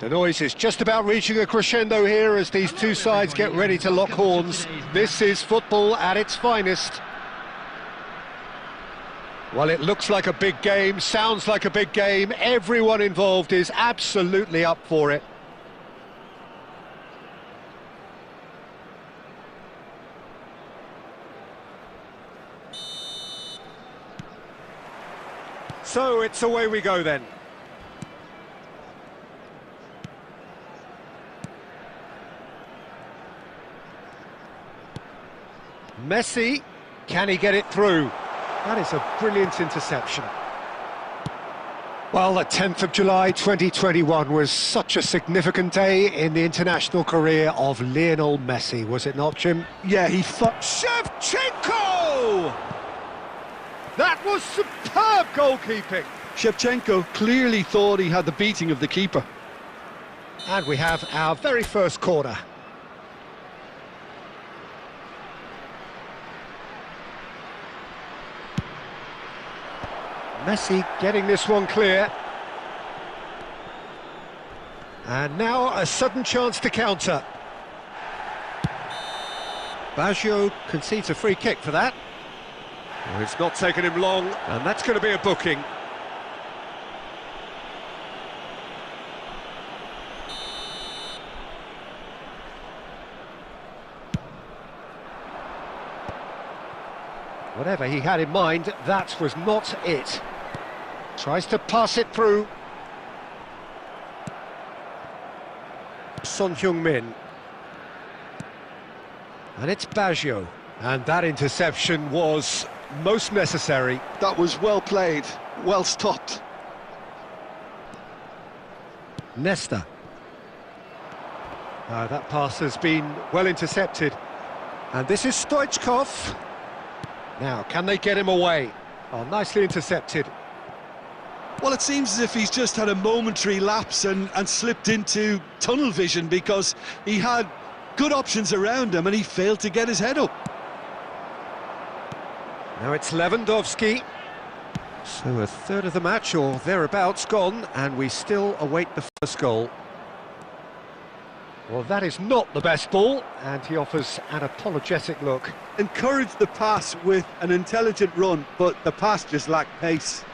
The noise is just about reaching a crescendo here as these two sides get ready to lock horns. This is football at its finest. Well, it looks like a big game, sounds like a big game. Everyone involved is absolutely up for it. So it's away we go then. Messi, can he get it through? That is a brilliant interception. Well, the 10th of July 2021 was such a significant day in the international career of Lionel Messi, was it not, Jim? Yeah, Shevchenko! That was superb goalkeeping. Shevchenko clearly thought he had the beating of the keeper. And we have our very first corner. Messi getting this one clear. And now a sudden chance to counter. Baggio concedes a free kick for that. Well, it's not taken him long, and that's going to be a booking. Whatever he had in mind, that was not it. Tries to pass it through. Son Heung-min. And it's Baggio. And that interception was most necessary. That was well played, well stopped. Nesta. That pass has been well intercepted. And this is Stoichkov. Now, can they get him away? Oh, nicely intercepted. Well, it seems as if he's just had a momentary lapse and slipped into tunnel vision because he had good options around him and he failed to get his head up. Now it's Lewandowski. So a third of the match or thereabouts gone, and we still await the first goal. Well, that is not the best ball, and he offers an apologetic look. Encouraged the pass with an intelligent run, but the pass just lacked pace.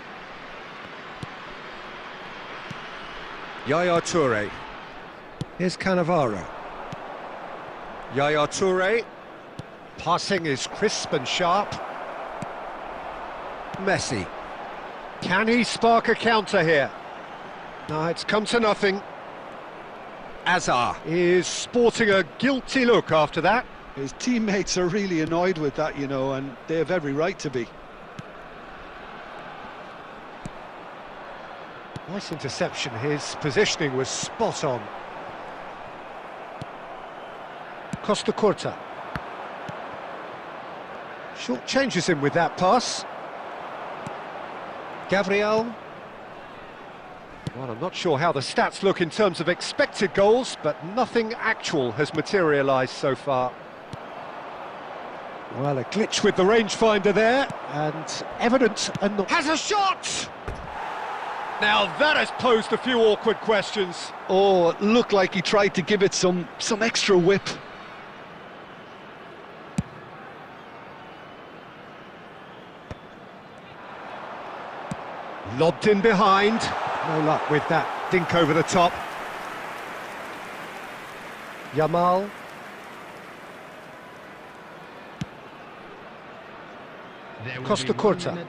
Yaya Toure. Here's Cannavaro. Yaya Toure. Passing is crisp and sharp. Messi. Can he spark a counter here? No, it's come to nothing. Azar is sporting a guilty look after that. His teammates are really annoyed with that, you know, and they have every right to be. Nice interception, his positioning was spot on. Costa Curta. Short changes him with that pass. Gabriel. Well, I'm not sure how the stats look in terms of expected goals, but nothing actual has materialised so far. Well, a glitch with the rangefinder there, and evident and not... Has a shot! Now that has posed a few awkward questions. Oh, it looked like he tried to give it some extra whip. Lobbed in behind. No luck with that dink over the top. Yamal. Costa Curta.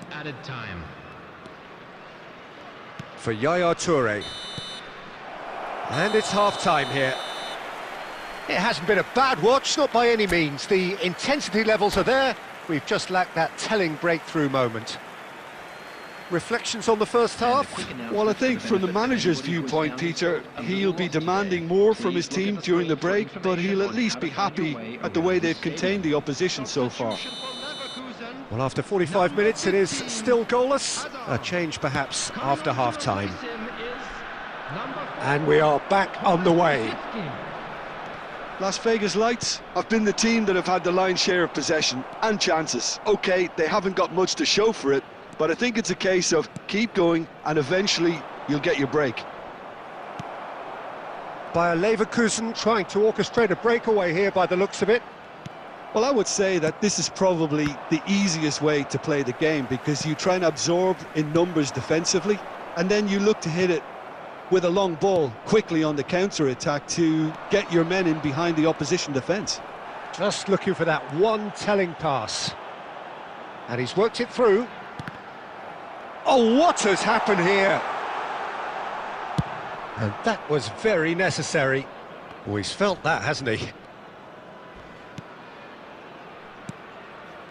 For Yaya Toure. And it's half-time here. It hasn't been a bad watch, not by any means. The intensity levels are there. We've just lacked that telling breakthrough moment. Reflections on the first half? Well, I think from the manager's viewpoint, Peter, he'll be demanding more from his team during the break, but he'll at least be happy at the way they've contained the opposition so far. Well, after 45 minutes, it is still goalless. A change, perhaps, after half-time. And we are back on the way. Las Vegas Lights have been the team that have had the lion's share of possession and chances. OK, they haven't got much to show for it, but I think it's a case of keep going and eventually you'll get your break. Bayer Leverkusen trying to orchestrate a breakaway here by the looks of it. Well, I would say that this is probably the easiest way to play the game, because you try and absorb in numbers defensively, and then you look to hit it with a long ball quickly on the counter-attack to get your men in behind the opposition defence. Just looking for that one telling pass. And he's worked it through. Oh, what has happened here? And that was very necessary. Oh, he's felt that, hasn't he?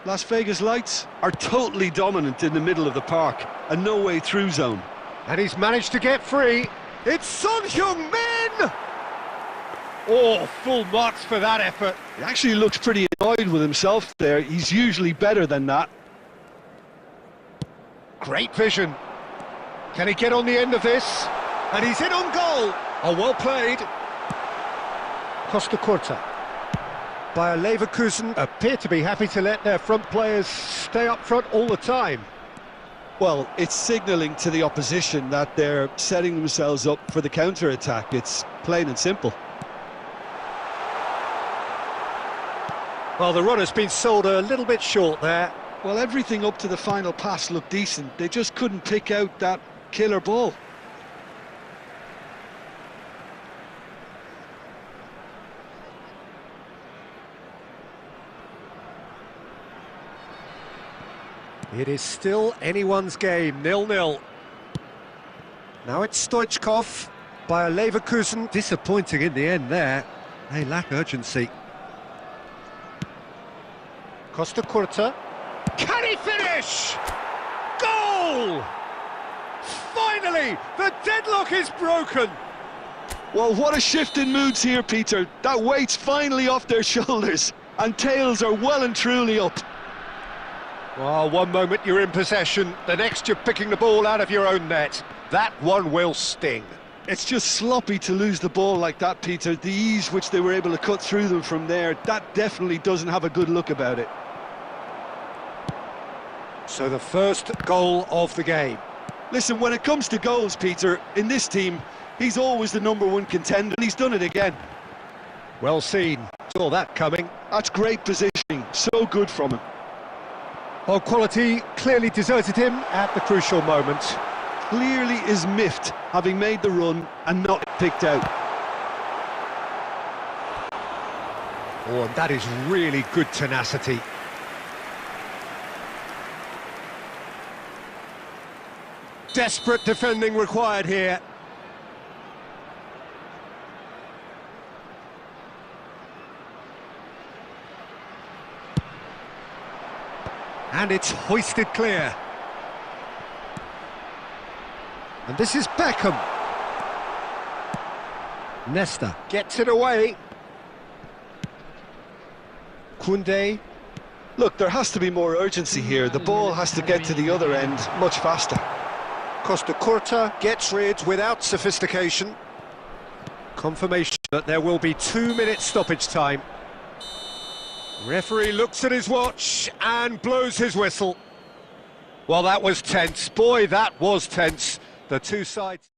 Las Vegas Lights are totally dominant in the middle of the park, a no-way through zone. And he's managed to get free. It's Son Heung-min! Oh, full marks for that effort. He actually looks pretty annoyed with himself there. He's usually better than that. Great vision. Can he get on the end of this? And he's in on goal. Oh, well played. Costa Curta. Bayer Leverkusen appear to be happy to let their front players stay up front all the time. Well, it's signalling to the opposition that they're setting themselves up for the counter-attack. It's plain and simple. Well, the run has been sold a little bit short there. Well, everything up to the final pass looked decent. They just couldn't pick out that killer ball. It is still anyone's game, 0-0. Now it's Stoichkov. Bayer Leverkusen disappointing in the end there. They lack urgency. Costa Curta. Can he finish? Goal! Finally, the deadlock is broken. Well, what a shift in moods here, Peter. That weight's finally off their shoulders, and tails are well and truly up. Well, one moment you're in possession, the next you're picking the ball out of your own net. That one will sting. It's just sloppy to lose the ball like that, Peter. The ease which they were able to cut through them from there, that definitely doesn't have a good look about it. So the first goal of the game. Listen, when it comes to goals, Peter, in this team, he's always the #1 contender, and he's done it again. Well seen. Saw that coming. That's great positioning. So good from him. Well, quality clearly deserted him at the crucial moment. Clearly is miffed, having made the run and not picked out. Oh, and that is really good tenacity. Desperate defending required here. And it's hoisted clear. And this is Beckham. Nesta gets it away. Koundé. Look, there has to be more urgency here. The ball has to get to the other end much faster. Costa Curta gets rid without sophistication. Confirmation that there will be 2 minutes stoppage time. Referee looks at his watch and blows his whistle. Well, that was tense. Boy, that was tense. The two sides...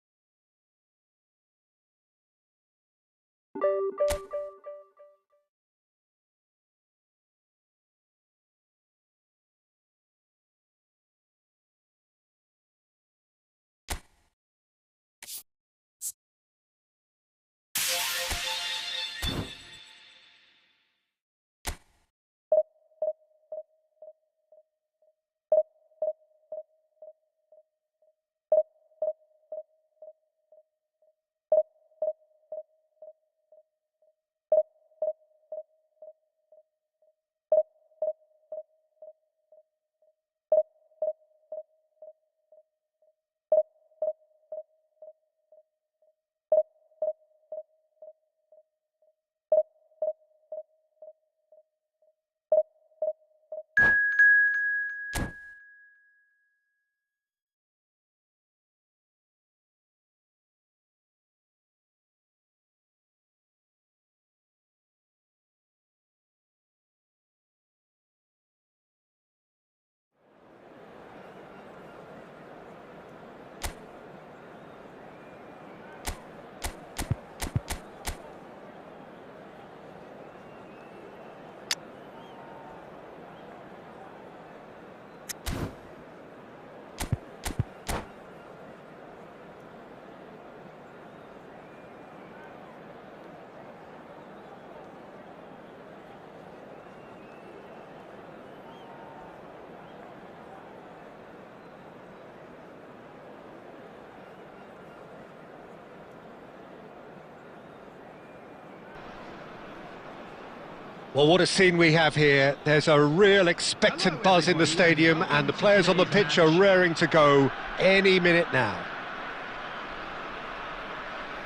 Well, what a scene we have here. There's a real expectant buzz in the stadium, and the players on the pitch are raring to go any minute now.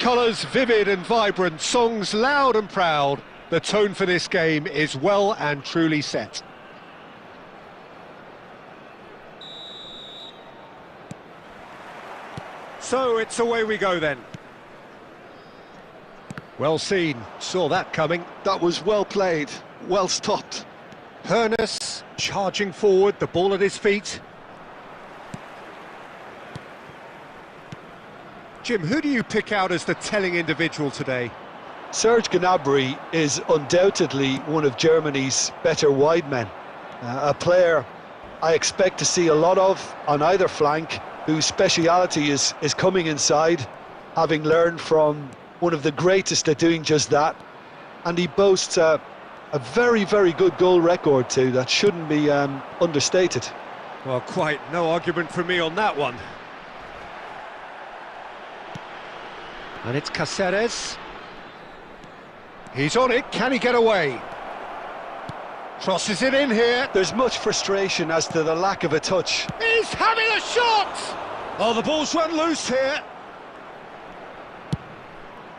Colours vivid and vibrant, songs loud and proud. The tone for this game is well and truly set. So it's away we go then. Well seen, saw that coming. That was well played, well stopped. Hernus charging forward, the ball at his feet. Jim, who do you pick out as the telling individual today? Serge Gnabry is undoubtedly one of Germany's better wide men. A player I expect to see a lot of on either flank, whose speciality is coming inside, having learned from one of the greatest at doing just that. And he boasts a very, very good goal record too, that shouldn't be understated. Well, quite no argument from me on that one. And it's Cáceres. He's on it, can he get away? Crosses it in here. There's much frustration as to the lack of a touch. He's having a shot! Oh, the ball's run loose here.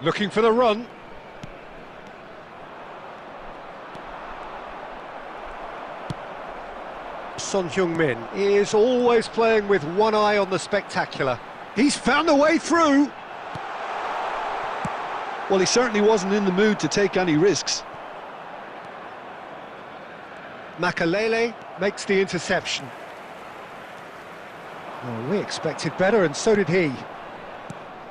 Looking for the run. Son Heung-min is always playing with one eye on the spectacular. He's found a way through. Well, he certainly wasn't in the mood to take any risks. Makalele makes the interception. Well, we expected better, and so did he.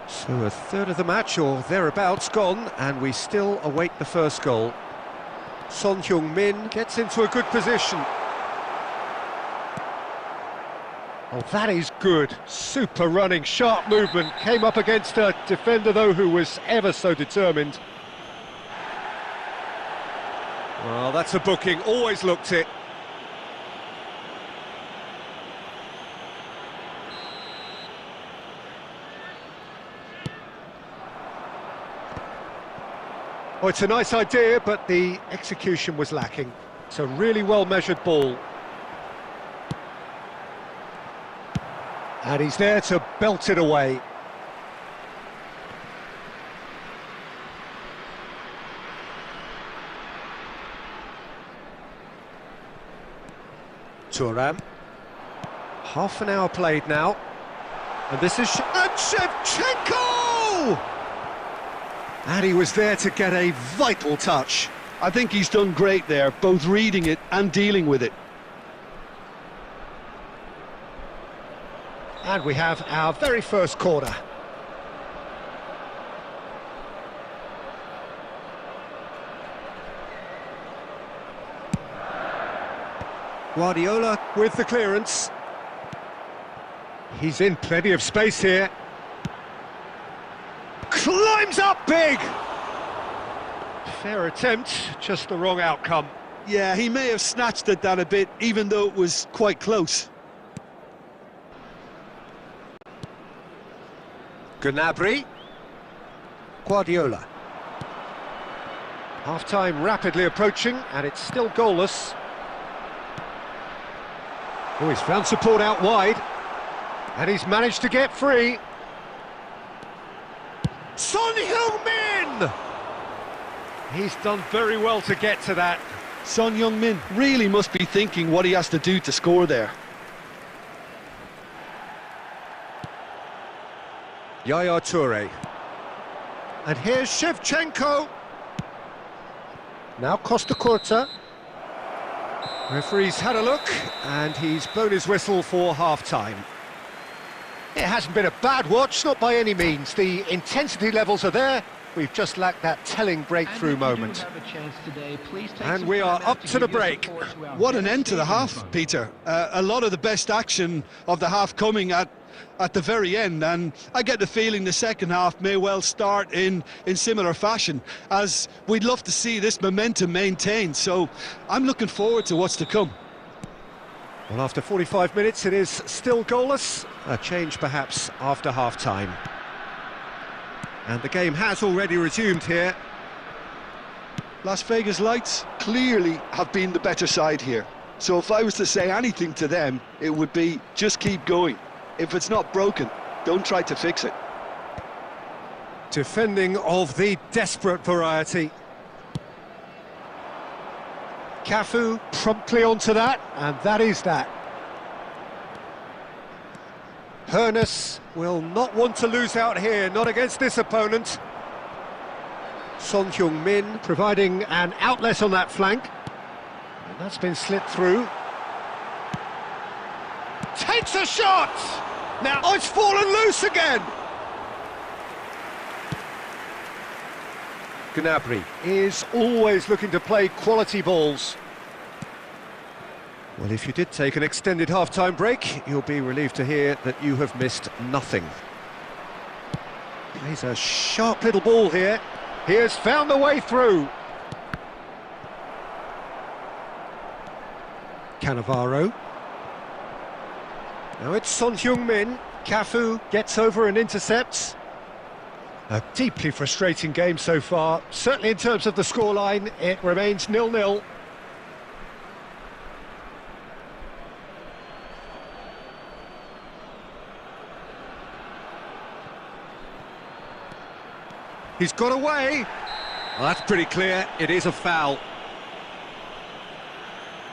So a third of the match, or thereabouts, gone, and we still await the first goal. Son Heung-min gets into a good position. Oh, that is good. Super running, sharp movement. Came up against a defender, though, who was ever so determined. Well, that's a booking. Always looked it. Oh, it's a nice idea, but the execution was lacking. It's a really well-measured ball. And he's there to belt it away. Thuram. Half an hour played now. And this is Shevchenko! And he was there to get a vital touch. I think he's done great there, both reading it and dealing with it. And we have our very first corner. Guardiola with the clearance. He's in plenty of space here. Climbs up big! Fair attempt, just the wrong outcome. Yeah, he may have snatched it down a bit, even though it was quite close. Gnabry. Guardiola. Half-time rapidly approaching, and it's still goalless. Oh, he's found support out wide. And he's managed to get free. Son Heung-min! He's done very well to get to that. Son Heung-min really must be thinking what he has to do to score there. Yaya Toure. And here's Shevchenko. Now Costa Curta. Referee's had a look, and he's blown his whistle for half-time. It hasn't been a bad watch, not by any means. The intensity levels are there. We've just lacked that telling breakthrough moment. And we are up to the break. What an end to the half, Peter. A lot of the best action of the half coming at the very end, and I get the feeling the second half may well start in similar fashion, as we'd love to see this momentum maintained. So I'm looking forward to what's to come. Well, after 45 minutes, it is still goalless. A change, perhaps, after half-time. And the game has already resumed here. Las Vegas Lights clearly have been the better side here. So if I was to say anything to them, it would be just keep going. If it's not broken, don't try to fix it. Defending of the desperate variety. Cafu promptly onto that, and that is that. Hoeneß will not want to lose out here, not against this opponent. Son Heung-min providing an outlet on that flank. And that's been slit through. Takes a shot! Now, oh, it's fallen loose again! Gnabry is always looking to play quality balls. Well, if you did take an extended half-time break, you'll be relieved to hear that you have missed nothing. Plays a sharp little ball here. He has found the way through. Cannavaro. Now it's Son Heung-min. Cafu gets over and intercepts. A deeply frustrating game so far. Certainly in terms of the scoreline, it remains 0-0. He's got away. Well, that's pretty clear. It is a foul.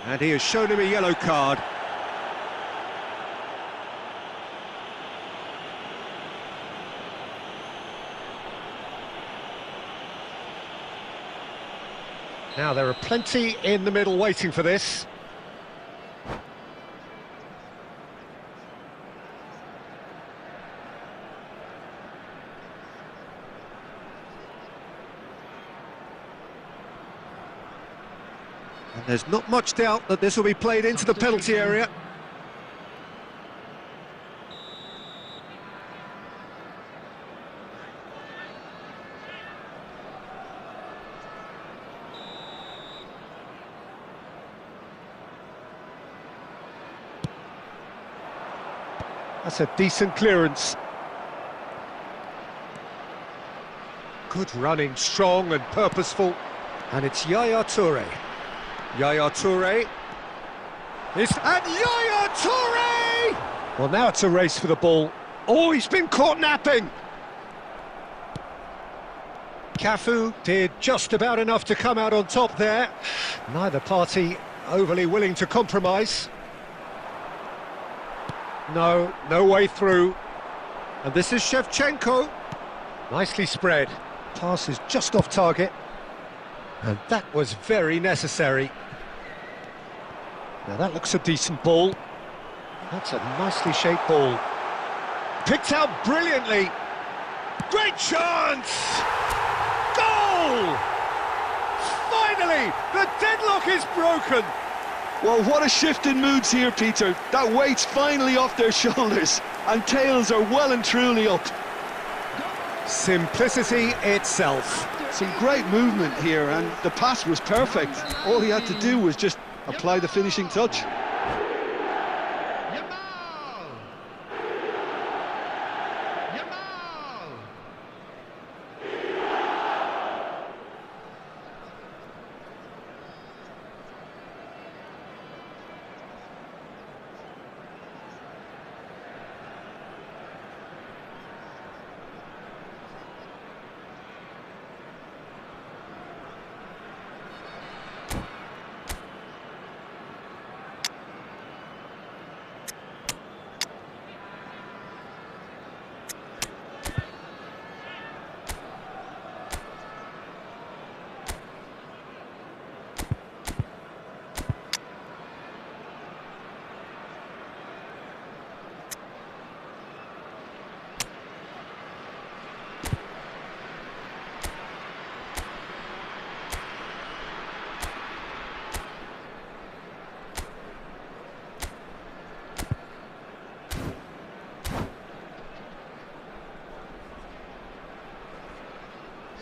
And he has shown him a yellow card. Now, there are plenty in the middle waiting for this. And there's not much doubt that this will be played into the penalty area. That's a decent clearance. Good running, strong and purposeful. And it's Yaya Toure. Yaya Toure. And Yaya Toure! Well, now it's a race for the ball. Oh, he's been caught napping. Cafu did just about enough to come out on top there. Neither party overly willing to compromise. No way through. And this is Shevchenko. Nicely spread. Pass is just off target. And that was very necessary. Now that looks a decent ball. That's a nicely shaped ball. Picked out brilliantly. Great chance! Goal! Finally, the deadlock is broken. Well, what a shift in moods here, Peter. That weight's finally off their shoulders, and tails are well and truly up. Simplicity itself. Some great movement here, and the pass was perfect. All he had to do was just apply the finishing touch.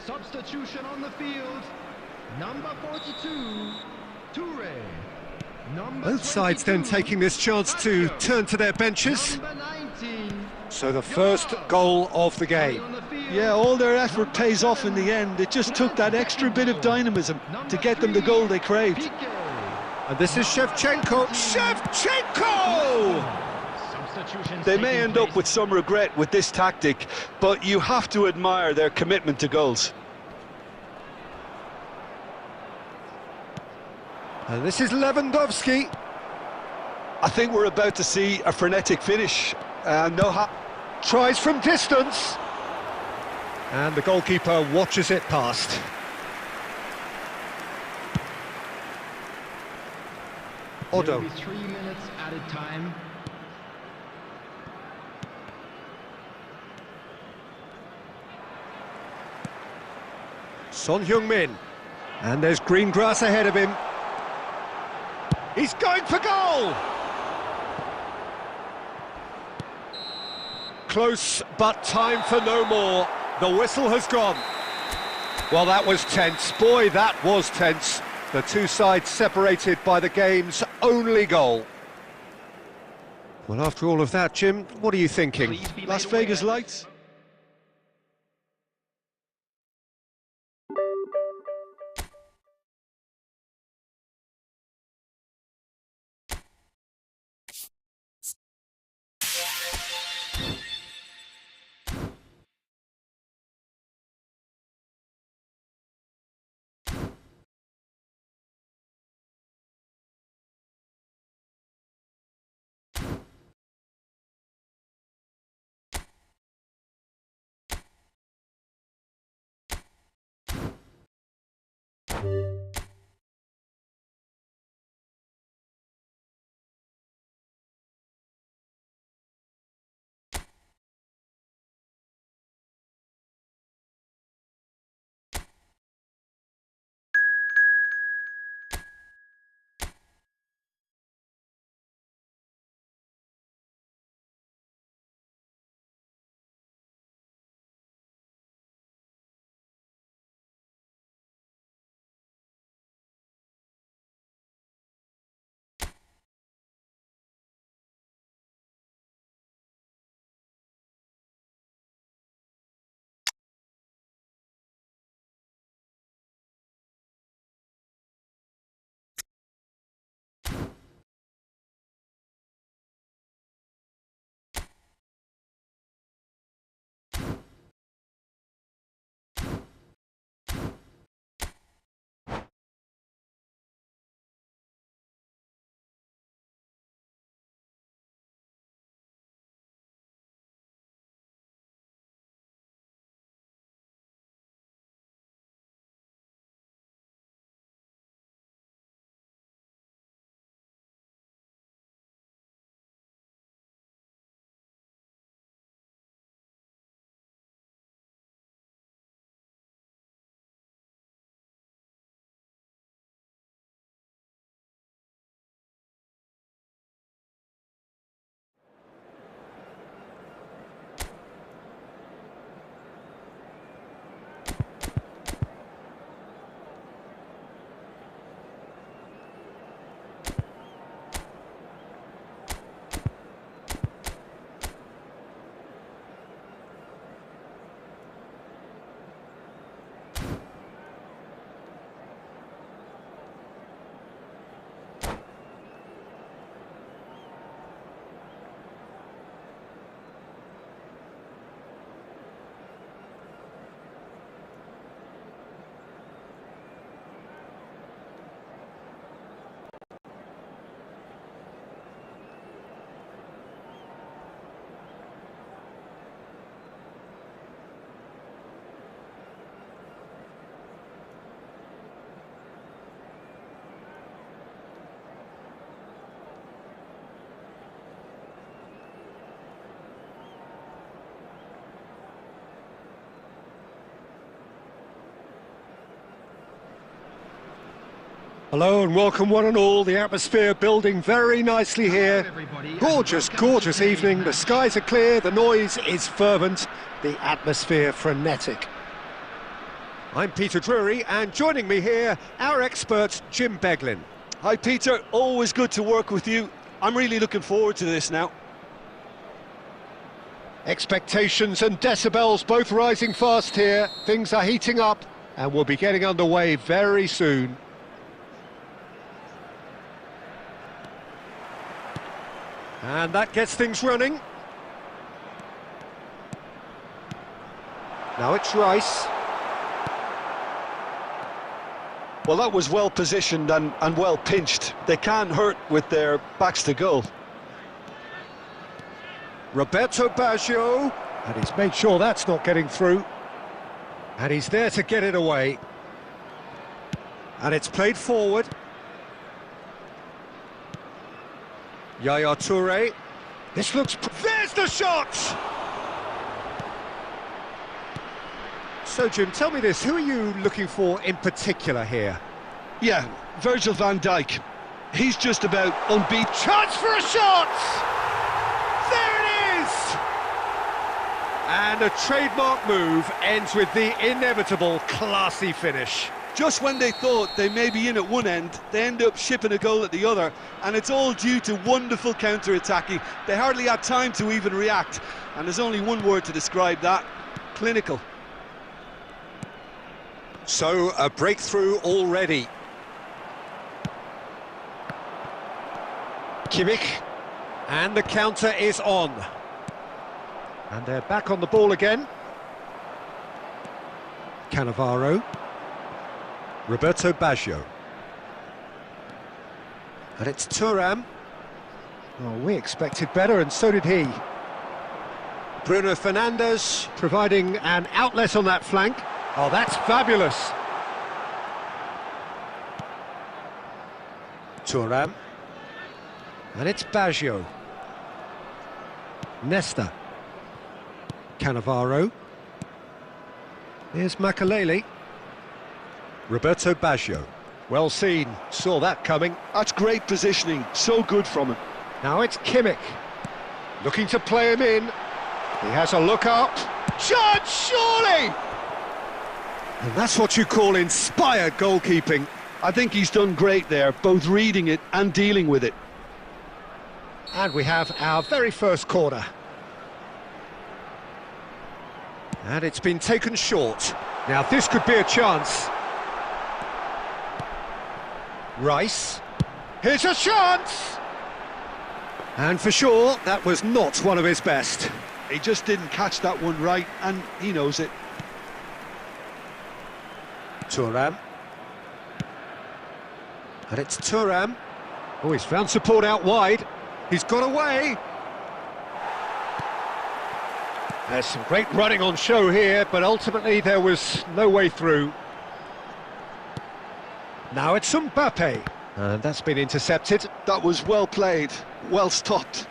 Substitution on the field, number 42, Toure. Both sides then taking this chance to turn to their benches. Number 19, So the first goal of the game. on the field. Yeah, all their effort pays off in the end. It just took that extra bit of dynamism to get them the goal they craved. And this is Shevchenko. Shevchenko! They may end up with some regret with this tactic, but you have to admire their commitment to goals. And this is Lewandowski. I think we're about to see a frenetic finish. Tries from distance. And the goalkeeper watches it past. Otto. 3 minutes added time. Son Heung-min. And there's green grass ahead of him. He's going for goal! Close, but time for no more. The whistle has gone. Well, that was tense. Boy, that was tense. The two sides separated by the game's only goal. Well, after all of that, Jim, what are you thinking? Las Vegas lights. Hello and welcome one and all. The atmosphere building very nicely here. Gorgeous, gorgeous evening. The skies are clear, the noise is fervent, the atmosphere frenetic. I'm Peter Drury, and joining me here, our expert Jim Beglin. Hi Peter, always good to work with you. I'm really looking forward to this now. Expectations and decibels both rising fast here. Things are heating up and we'll be getting underway very soon. And that gets things running. Now it's Rice. Well, that was well positioned and well pinched. They can't hurt with their backs to goal. Roberto Baggio, and he's made sure that's not getting through. And he's there to get it away. And it's played forward. Yaya Toure. This looks... There's the shot! So, Jim, tell me this, who are you looking for in particular here? Yeah, Virgil van Dijk. He's just about unbeaten. Chance for a shot! There it is! And a trademark move ends with the inevitable classy finish. Just when they thought they may be in at one end, they end up shipping a goal at the other, and it's all due to wonderful counter-attacking. They hardly had time to even react, and there's only one word to describe that: clinical. So, a breakthrough already. Kimmich, and the counter is on. And they're back on the ball again. Cannavaro. Roberto Baggio. And it's Thuram. Oh, we expected better, and so did he. Bruno Fernandes providing an outlet on that flank. Oh, that's fabulous. Thuram. And it's Baggio. Nesta. Cannavaro. Here's Makalele. Roberto Baggio. Well seen, saw that coming. That's great positioning, so good from him. Now it's Kimmich. Looking to play him in. He has a look up. Chance, surely! And that's what you call inspired goalkeeping. I think he's done great there, both reading it and dealing with it. And we have our very first corner. And it's been taken short. Now this could be a chance. Rice. Here's a chance! And for sure, that was not one of his best. He just didn't catch that one right, and he knows it. Thuram. And it's Thuram. Oh, he's found support out wide. He's got away. There's some great running on show here, but ultimately there was no way through. Now it's Mbappe. And that's been intercepted. That was well played, well stopped.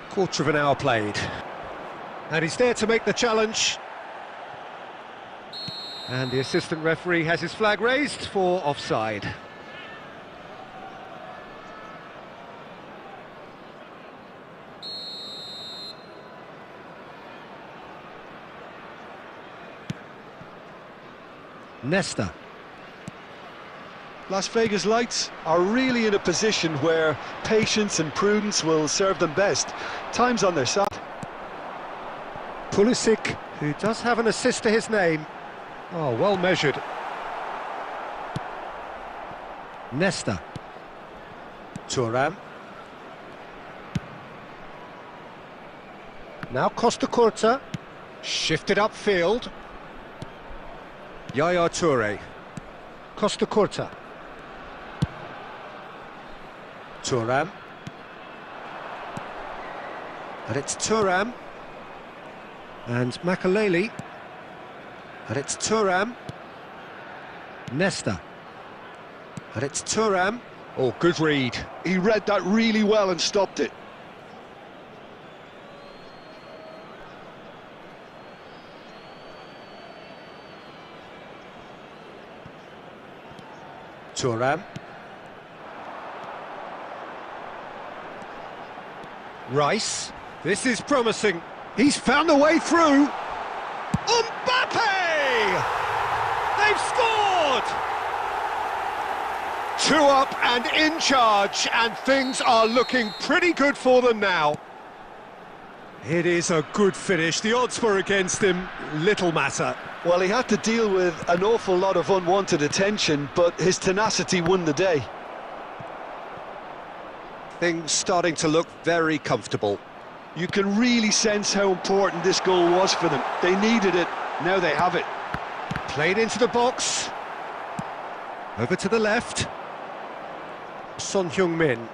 Quarter of an hour played. And he's there to make the challenge. And the assistant referee has his flag raised for offside. Nesta. Las Vegas Lights are really in a position where patience and prudence will serve them best. Time's on their side. Pulisic, who does have an assist to his name. Oh, well measured. Nesta. Thuram. Now Costa Curta. Shifted upfield. Yaya Toure. Costa Curta. Thuram. And it's Thuram. And Makalele. And it's Thuram. Nesta. And it's Thuram. Oh, good read. He read that really well and stopped it. Thuram. Rice. This is promising. He's found a way through. Mbappe! They've scored! 2 up and in charge, and things are looking pretty good for them now. It is a good finish. The odds were against him, little matter. Well, he had to deal with an awful lot of unwanted attention, but his tenacity won the day. Things starting to look very comfortable. You can really sense how important this goal was for them. They needed it, now they have it. Played into the box. Over to the left. Son Heung-min.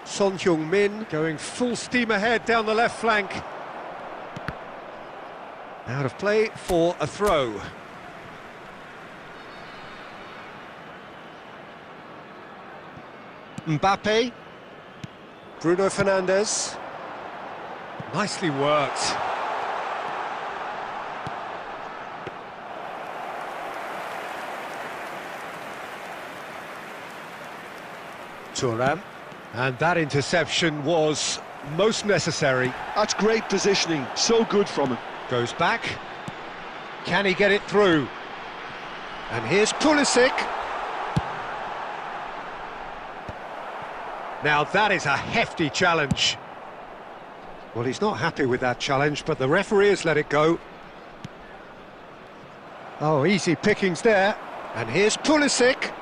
Son Heung-min going full steam ahead down the left flank. Out of play for a throw. Mbappe. Bruno Fernandes. Nicely worked. Thuram. And that interception was most necessary. That's great positioning, so good from him. Goes back. Can he get it through? And here's Pulisic. Now that is a hefty challenge. Well, he's not happy with that challenge, but the referee has let it go. Oh, easy pickings there. And here's Pulisic.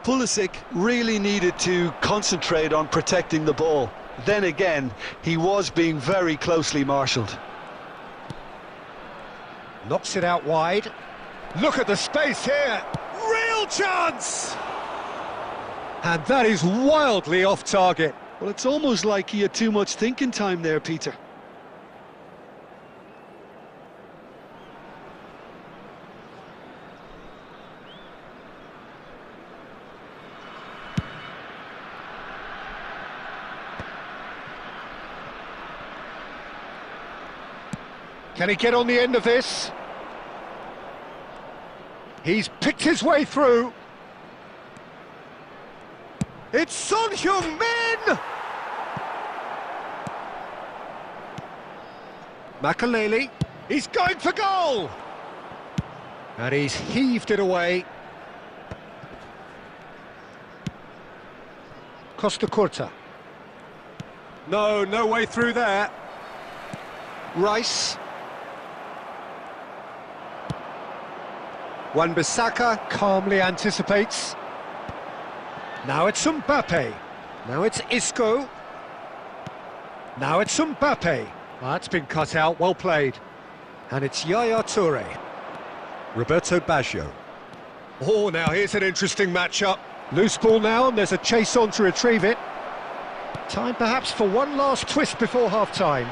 Pulisic really needed to concentrate on protecting the ball. Then again, he was being very closely marshalled. Knocks it out wide. Look at the space here. Real chance! And that is wildly off target. Well, it's almost like he had too much thinking time there, Peter. Can he get on the end of this? He's picked his way through. It's Son Heung-min! Makaleli, he's going for goal! And he's heaved it away. Costa Curta. No way through there. Rice. Wan-Bissaka calmly anticipates. Now it's Mbappe. Now it's Isco. Now it's Mbappe. That's been cut out, well played. And it's Yaya Toure. Roberto Baggio. Oh, now here's an interesting matchup. Loose ball now, and there's a chase on to retrieve it. Time perhaps for one last twist before half-time.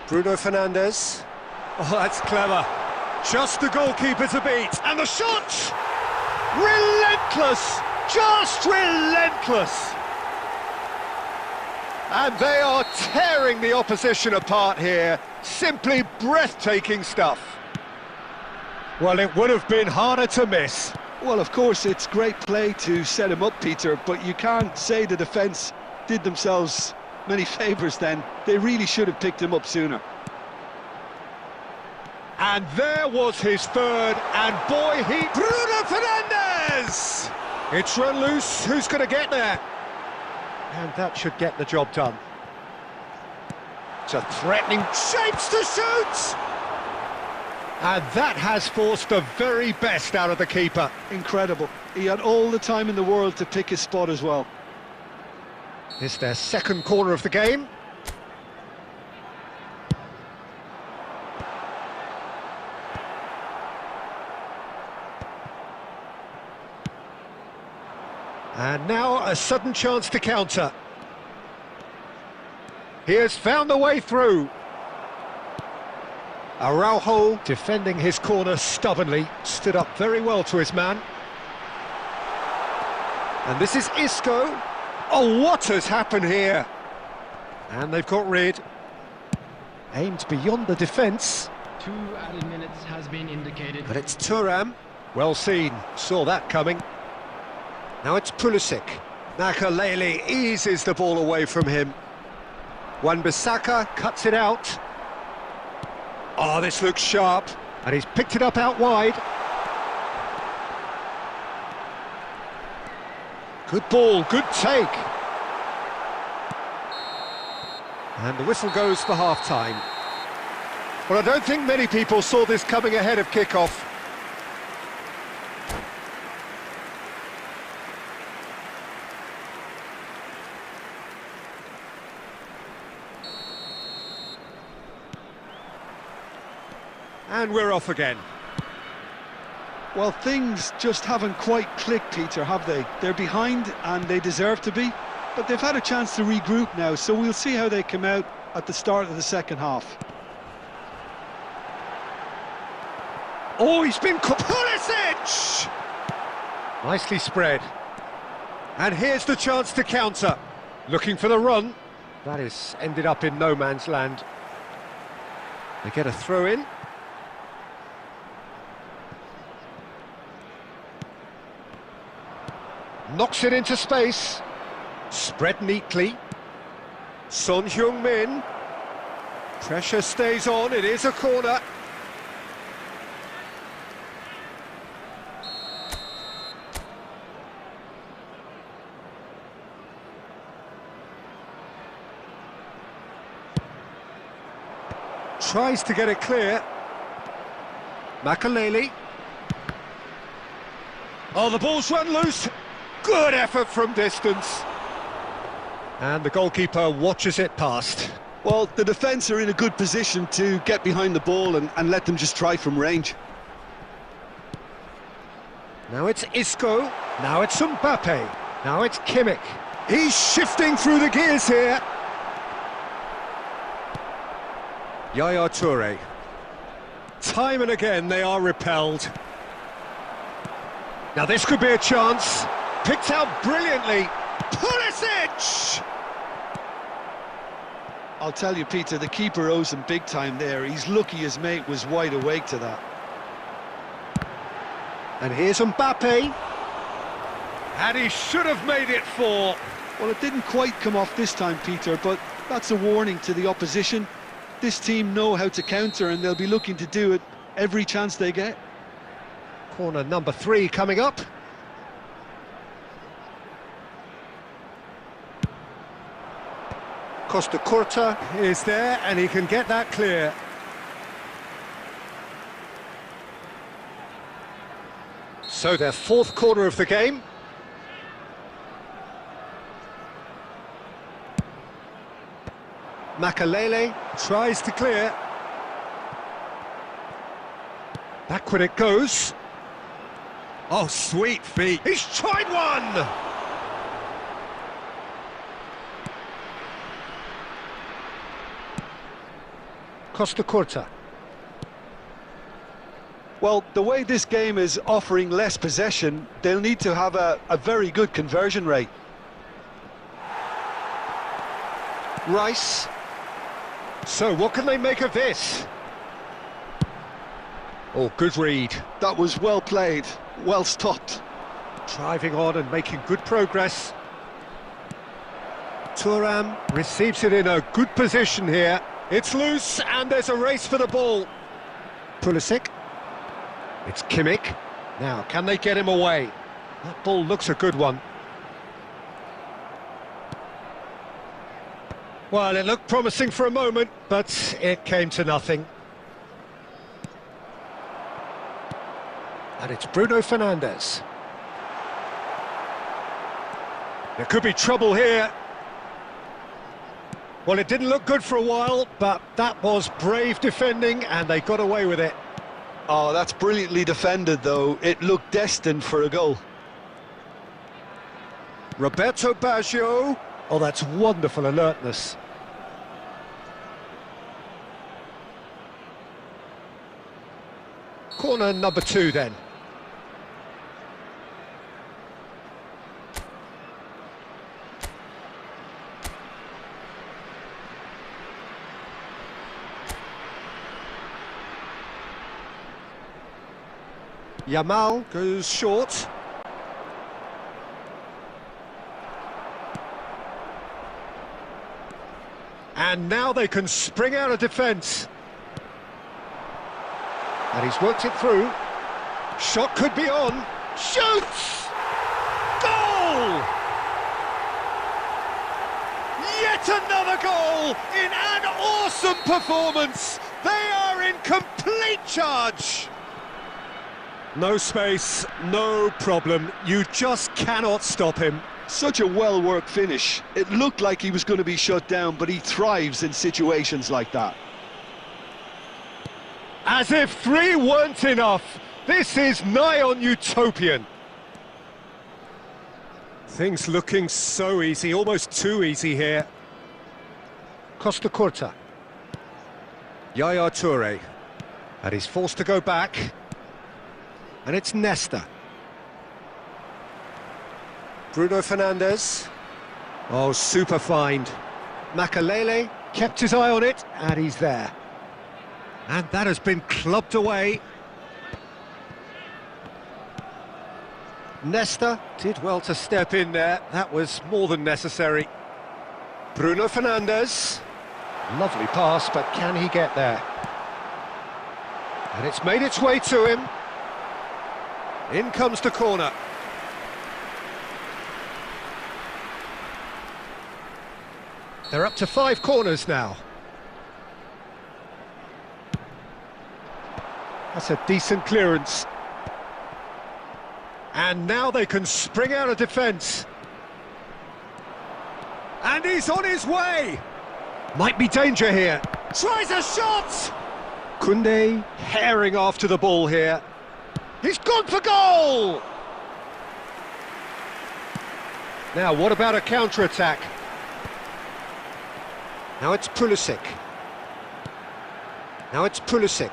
Bruno Fernandes. Oh, that's clever. Just the goalkeeper to beat. And the shot! Relentless! Just relentless! And they are tearing the opposition apart here. Simply breathtaking stuff. Well, it would have been harder to miss. Well, of course, it's great play to set him up, Peter, but you can't say the defence did themselves many favours then. They really should have picked him up sooner. And there was his third, and boy, Bruno Fernandes! It's run loose, who's going to get there? And that should get the job done. It's a threatening shapes to shoot! And that has forced the very best out of the keeper. Incredible. He had all the time in the world to pick his spot as well. It's their second corner of the game. And now a sudden chance to counter. He has found the way through. Araujo, defending his corner stubbornly, stood up very well to his man. And this is Isco. Oh, what has happened here? And they've got rid. Aimed beyond the defence. 2 added minutes has been indicated. But it's Thuram. Well seen, saw that coming. Now it's Pulisic. Makaleli eases the ball away from him. Wan-Bissaka cuts it out. Oh, this looks sharp. And he's picked it up out wide. Good ball, good take. And the whistle goes for half-time. Well, I don't think many people saw this coming ahead of kick-off. And we're off again. Well, things just haven't quite clicked, Peter, have they? They're behind and they deserve to be, but they've had a chance to regroup now, so we'll see how they come out at the start of the second half. Oh, he's been caught. Pulisic! Nicely spread. And here's the chance to counter. Looking for the run. That is ended up in no man's land. They get a throw in. Knocks it into space. Spread neatly. Son Heung-min. Pressure stays on, it is a corner. Tries to get it clear. Makaleli. Oh, the ball's run loose. Good effort from distance. And the goalkeeper watches it past. Well, the defence are in a good position to get behind the ball and let them just try from range. Now it's Isco. Now it's Mbappe. Now it's Kimmich. He's shifting through the gears here. Yaya Toure. Time and again they are repelled. Now this could be a chance. Picked out brilliantly. Pulisic! I'll tell you, Peter, the keeper owes him big time there. He's lucky his mate was wide awake to that. And here's Mbappe. And he should have made it 4. Well, it didn't quite come off this time, Peter, but that's a warning to the opposition. This team know how to counter and they'll be looking to do it every chance they get. Corner number 3 coming up. Costa Curta is there and he can get that clear. So their 4th corner of the game. Makaleli tries to clear. Backward it goes. Oh, sweet feet. He's tried one! Costa Curta. Well, the way this game is offering less possession, they'll need to have a very good conversion rate. Rice. So, what can they make of this? Oh, good read. That was well played, well stopped. Driving on and making good progress. Thuram receives it in a good position here. It's loose and there's a race for the ball. Pulisic. It's Kimmich. Now, can they get him away? That ball looks a good one. Well, it looked promising for a moment, but it came to nothing. And it's Bruno Fernandes. There could be trouble here. Well, it didn't look good for a while, but that was brave defending, and they got away with it. Oh, that's brilliantly defended, though. It looked destined for a goal. Roberto Baggio. Oh, that's wonderful alertness. Corner number 2, then. Yamal goes short. And now they can spring out of defence. And he's worked it through. Shot could be on. Shoots! Goal! Yet another goal in an awesome performance. They are in complete charge. No space, no problem. You just cannot stop him. Such a well-worked finish. It looked like he was going to be shut down, but he thrives in situations like that. As if 3 weren't enough. This is nigh on utopian. Things looking so easy, almost too easy here. Costa Curta. Yaya Toure. And he's forced to go back. And it's Nesta. Bruno Fernandes. Oh, super find. Makalele kept his eye on it, and he's there. And that has been clubbed away. Nesta did well to step in there. That was more than necessary. Bruno Fernandes. Lovely pass, but can he get there? And it's made its way to him. In comes the corner. They're up to 5 corners now. That's a decent clearance. And now they can spring out of defence. And he's on his way! Might be danger here. Tries a shot! Koundé herring after the ball here. He's gone for goal! Now, what about a counter-attack? Now it's Pulisic. Now it's Pulisic.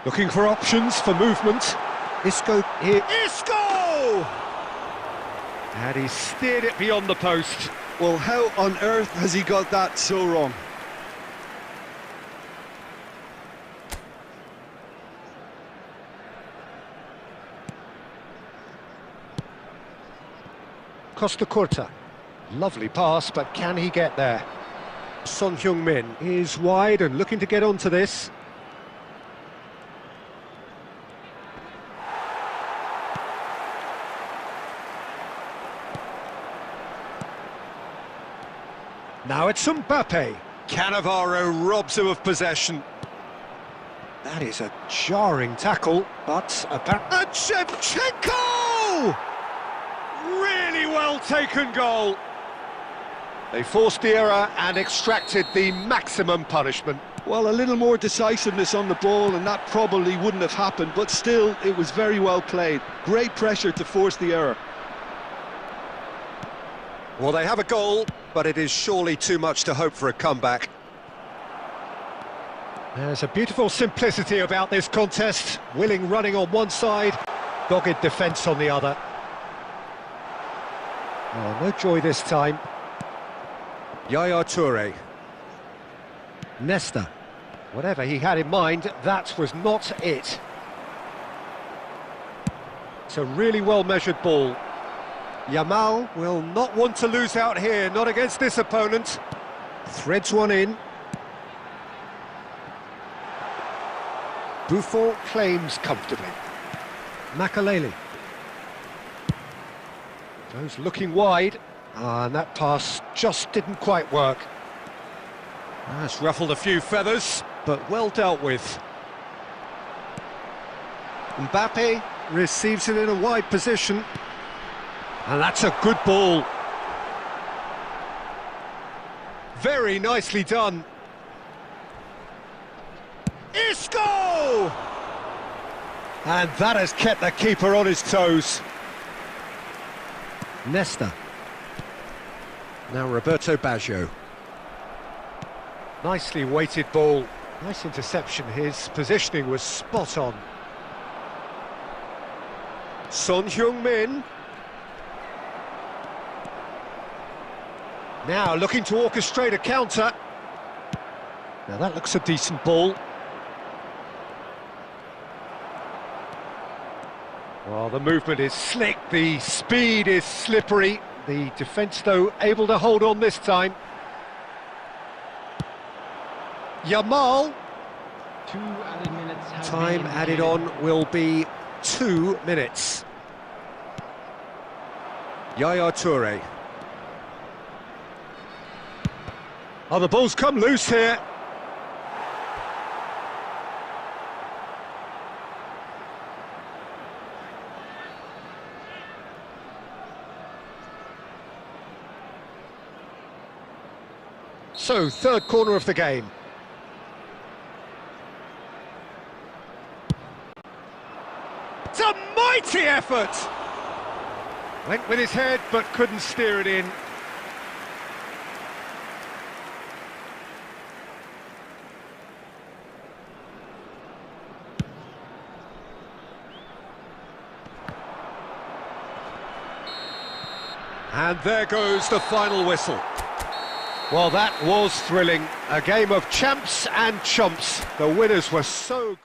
Looking for options for movement. Isco here. Isco! And he steered it beyond the post. Well, how on earth has he got that so wrong? Costa Curta. Lovely pass, but can he get there? Son Heung-min is wide and looking to get onto this. Now it's Mbappe. Cannavaro robs him of possession. That is a jarring tackle, but and Shevchenko! Really well taken goal. They forced the error and extracted the maximum punishment. Well, a little more decisiveness on the ball and that probably wouldn't have happened, but still, it was very well played. Great pressure to force the error. Well, they have a goal, but it is surely too much to hope for a comeback. There's a beautiful simplicity about this contest. Willing running on one side, dogged defence on the other. Oh, no joy this time. Yaya Toure. Nesta. Whatever he had in mind, that was not it. It's a really well-measured ball. Yamal will not want to lose out here, not against this opponent. Threads one in. Buffon claims comfortably. Makalele. Goes looking wide. And that pass just didn't quite work. That's ruffled a few feathers, but well dealt with. Mbappe receives it in a wide position. And that's a good ball. Very nicely done. Isco! And that has kept the keeper on his toes. Nesta. Now Roberto Baggio. Nicely weighted ball. Nice interception. His positioning was spot on. Son Heung-min. Now looking to orchestrate a counter. Now that looks a decent ball. Well, the movement is slick, the speed is slippery. The defence, though, able to hold on this time. Yamal. 2 added minutes have Time been added indicated. on will be 2 minutes. Yaya Toure. Oh, the ball's come loose here. So, third corner of the game. It's a mighty effort! Went with his head, but couldn't steer it in. And there goes the final whistle. Well, that was thrilling. A game of champs and chumps. The winners were so good.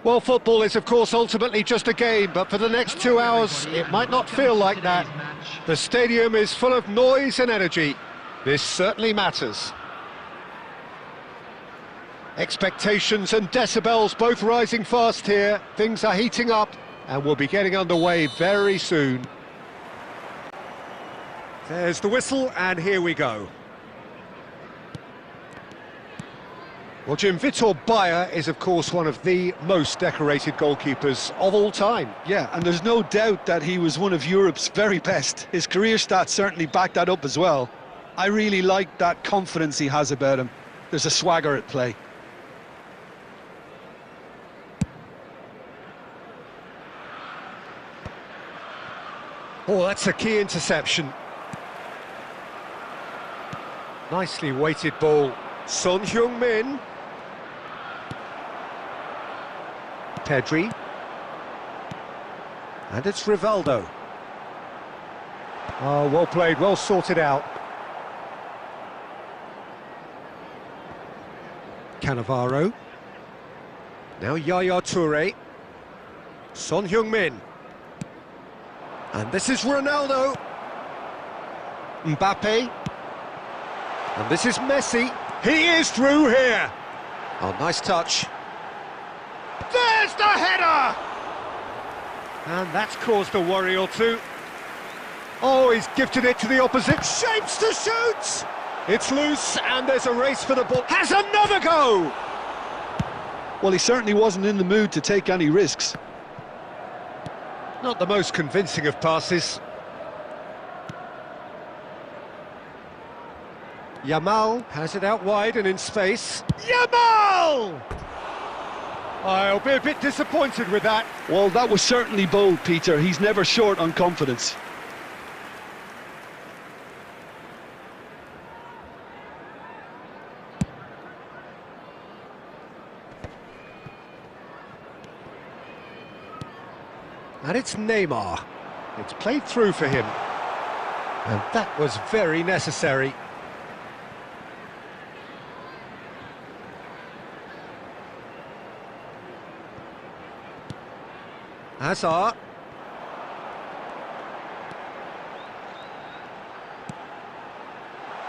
Well, football is, of course, ultimately just a game, but for the next 2 hours, it might not feel like that. The stadium is full of noise and energy. This certainly matters. Expectations and decibels both rising fast here. Things are heating up, and we'll be getting underway very soon. There's the whistle, and here we go. Well, Jim, Vitor Bayer is, of course, one of the most decorated goalkeepers of all time. Yeah, and there's no doubt that he was one of Europe's very best. His career stats certainly back that up as well. I really like that confidence he has about him. There's a swagger at play. Oh, that's a key interception. Nicely weighted ball. Son Heung-min. Pedri. And it's Rivaldo. Oh, well played, well sorted out. Cannavaro. Now Yaya Toure. Son Heung-min. And this is Ronaldo. Mbappe. And this is Messi. He is through here. Oh, nice touch. There's the header! And that's caused a worry or two. Oh, he's gifted it to the opposite. Shapes to shoot! It's loose, and there's a race for the ball. Has another go! Well, he certainly wasn't in the mood to take any risks. Not the most convincing of passes. Yamal has it out wide and in space. Yamal! I'll be a bit disappointed with that. Well, that was certainly bold, Peter. He's never short on confidence. And it's Neymar. It's played through for him. And that was very necessary. Hazard.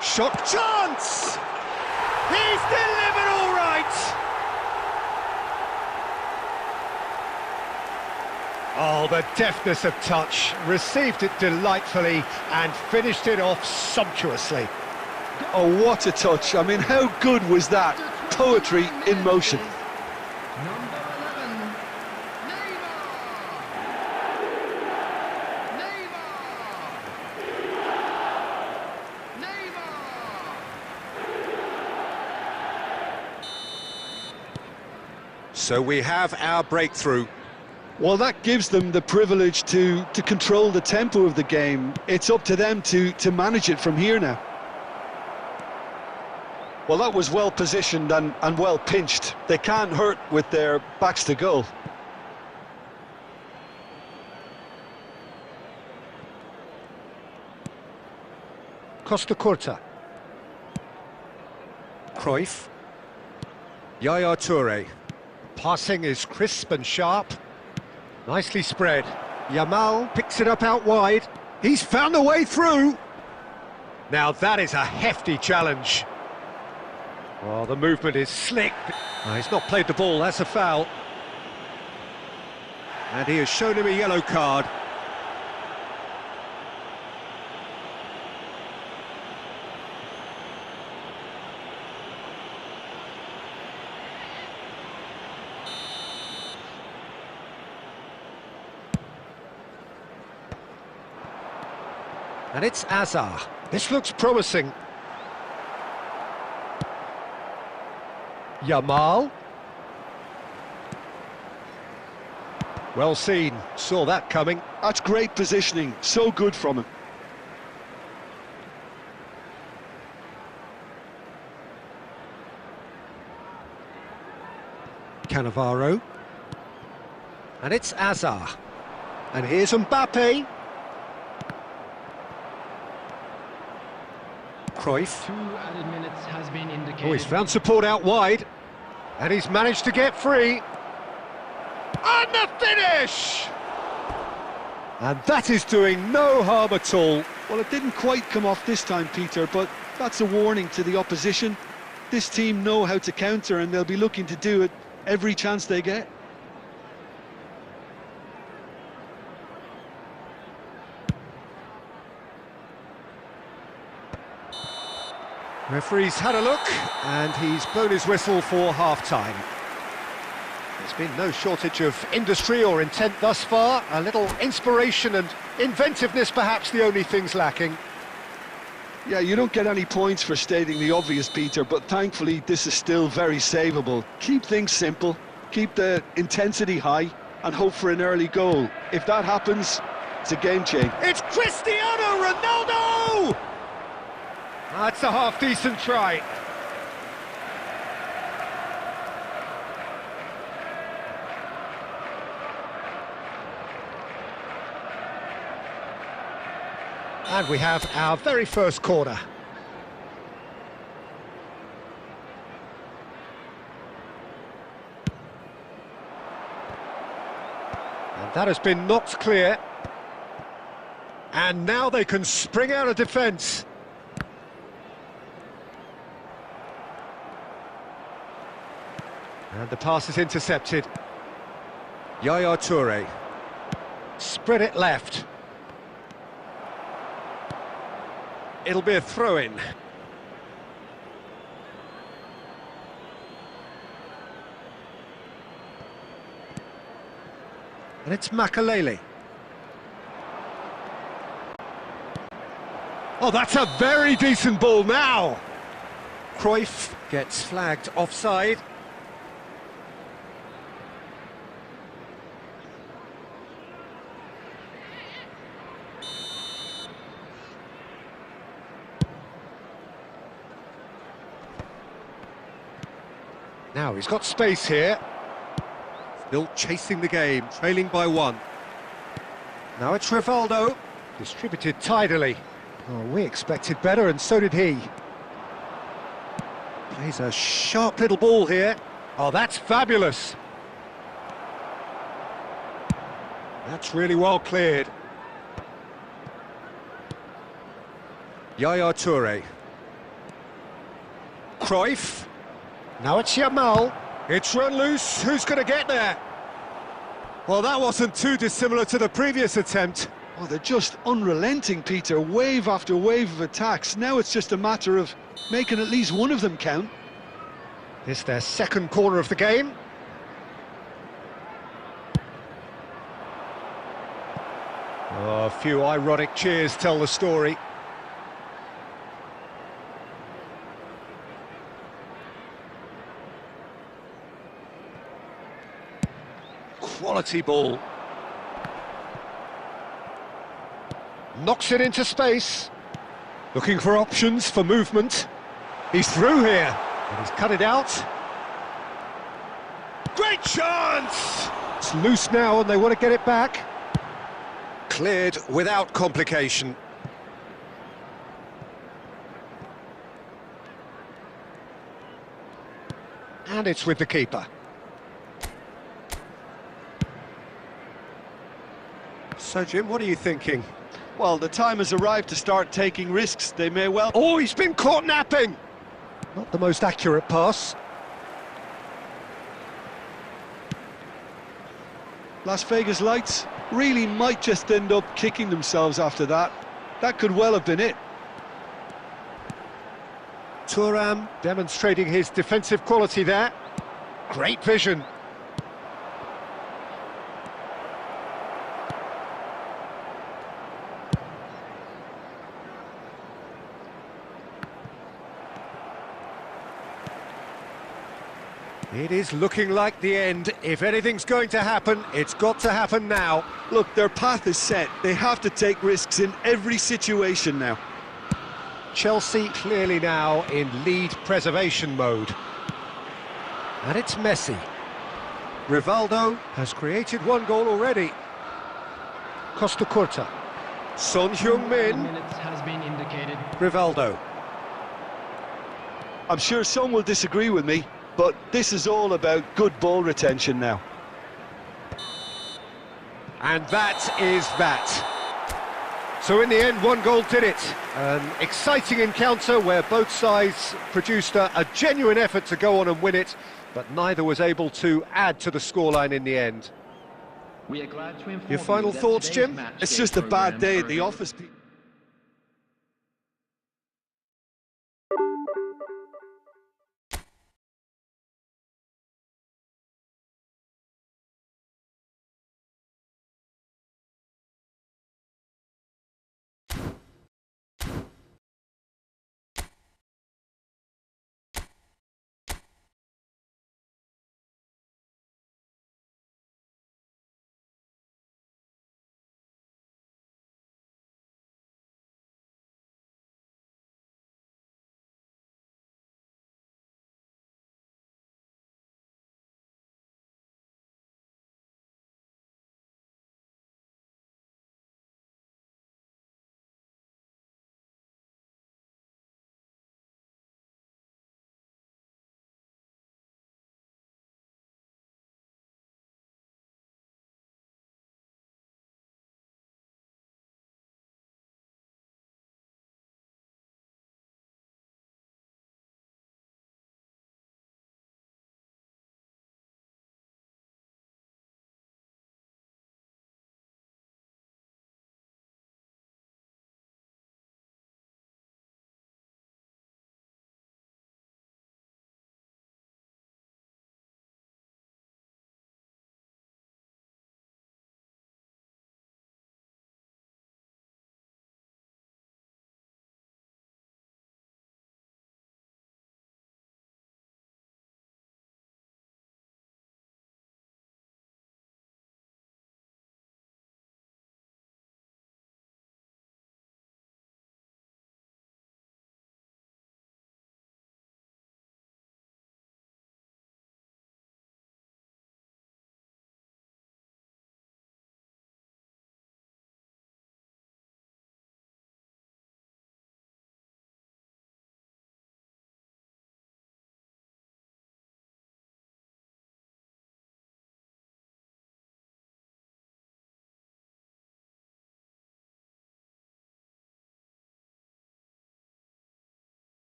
Shot chance! He's delivered all right! Oh, the deftness of touch. Received it delightfully and finished it off sumptuously. Oh, what a touch. I mean, how good was that? Poetry in motion. So we have our breakthrough. Well, that gives them the privilege to control the tempo of the game. It's up to them to manage it from here now. Well, that was well positioned and well pinched. They can't hurt with their backs to goal. Costa Curta. Cruyff. Yaya Toure. Passing is crisp and sharp. Nicely spread. Yamal picks it up out wide. He's found a way through. Now that is a hefty challenge. Oh, the movement is slick. Oh, he's not played the ball, that's a foul. And he has shown him a yellow card. And it's Hazard. This looks promising. Yamal. Well seen. Saw that coming. That's great positioning. So good from him. Cannavaro. And it's Hazard. And here's Mbappe. Cruyff. 2 added minutes has been indicated. Oh, he's found support out wide. And he's managed to get free. And the finish! And that is doing no harm at all. Well, it didn't quite come off this time, Peter, but that's a warning to the opposition. This team know how to counter, and they'll be looking to do it every chance they get. Referee's had a look, and he's blown his whistle for half-time. There's been no shortage of industry or intent thus far. A little inspiration and inventiveness, perhaps the only things lacking. Yeah, you don't get any points for stating the obvious, Peter, but thankfully this is still very savable. Keep things simple, keep the intensity high, and hope for an early goal. If that happens, it's a game change. It's Cristiano Ronaldo! That's a half-decent try. And we have our very first corner. And that has been knocked clear. And now they can spring out of defence. And the pass is intercepted. Yaya Toure. Spread it left. It'll be a throw-in. And it's Makalele. Oh, that's a very decent ball now. Cruyff gets flagged offside. Now he's got space here. Still chasing the game, trailing by 1. Now it's Rivaldo, distributed tidily. Oh, we expected better, and so did he. Plays a sharp little ball here. Oh, that's fabulous. That's really well cleared. Yaya Toure. Cruyff. Now it's Yamal. It's run loose. Who's going to get there? Well, that wasn't too dissimilar to the previous attempt. Oh, they're just unrelenting, Peter. Wave after wave of attacks. Now it's just a matter of making at least one of them count. This their second corner of the game. Oh, a few ironic cheers tell the story. Quality ball. Knocks it into space. Looking for options for movement. He's through here. And he's cut it out. Great chance! It's loose now and they want to get it back. Cleared without complication. And it's with the keeper. So, Jim, what are you thinking? Well, the time has arrived to start taking risks. They may well... Oh, he's been caught napping! Not the most accurate pass. Las Vegas Lights really might just end up kicking themselves after that. That could well have been it. Thuram demonstrating his defensive quality there. Great vision. It is looking like the end. If anything's going to happen, it's got to happen now. Look, their path is set. They have to take risks in every situation now. Chelsea clearly now in lead preservation mode. And it's Messi. Rivaldo has created one goal already. Costa Curta. Son Heung-min. Minutes has been indicated. Rivaldo. I'm sure some will disagree with me, but this is all about good ball retention now. And that is that. So in the end, one goal did it. An exciting encounter where both sides produced a genuine effort to go on and win it, but neither was able to add to the scoreline in the end. We are glad to inform Your final you that thoughts, today's Jim? match It's day just a bad programme day are at the available. office.